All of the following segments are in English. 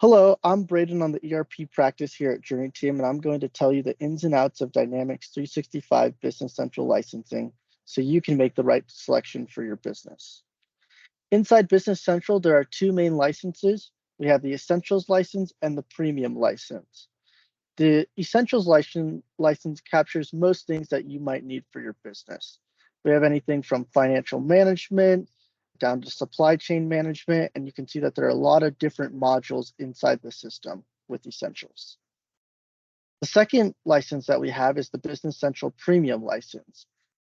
Hello, I'm Braden on the ERP practice here at JourneyTEAM, and I'm going to tell you the ins and outs of Dynamics 365 Business Central licensing so you can make the right selection for your business. Inside Business Central, there are two main licenses. We have the Essentials license and the Premium license. The Essentials license captures most things that you might need for your business. We have anything from financial management down to supply chain management, and you can see that there are a lot of different modules inside the system with Essentials. The second license that we have is the Business Central Premium license.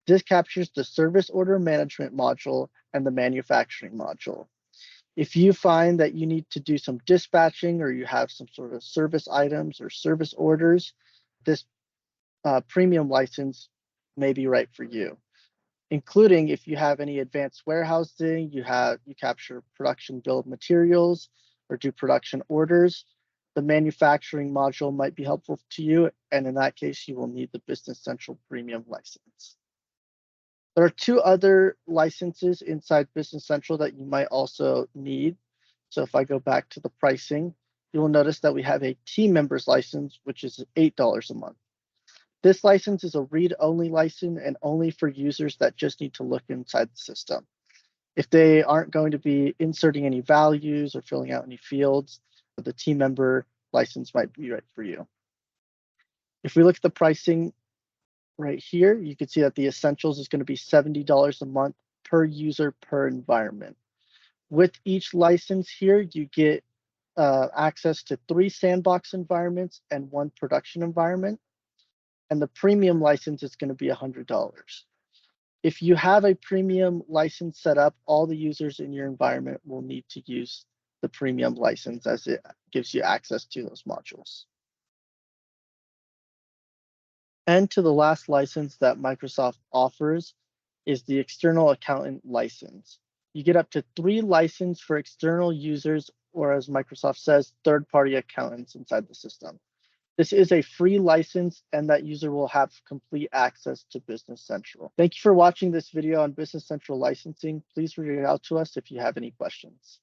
This captures the service order management module and the manufacturing module. If you find that you need to do some dispatching or you have some sort of service items or service orders, this premium license may be right for you, including if you have any advanced warehousing, you capture production bill of materials or do production orders. The manufacturing module might be helpful to you, and in that case, you will need the Business Central Premium license. There are two other licenses inside Business Central that you might also need. So if I go back to the pricing, you will notice that we have a team members license, which is $8 a month. This license is a read-only license and only for users that just need to look inside the system. If they aren't going to be inserting any values or filling out any fields, the team member license might be right for you. If we look at the pricing right here, you can see that the Essentials is going to be $70 a month per user per environment. With each license here, you get access to 3 sandbox environments and 1 production environment. And the premium license is going to be $100. If you have a premium license set up, all the users in your environment will need to use the premium license as it gives you access to those modules. And to the last license that Microsoft offers is the external accountant license. You get up to 3 licenses for external users, or as Microsoft says, third-party accountants inside the system. This is a free license, and that user will have complete access to Business Central. Thank you for watching this video on Business Central licensing. Please reach out to us if you have any questions.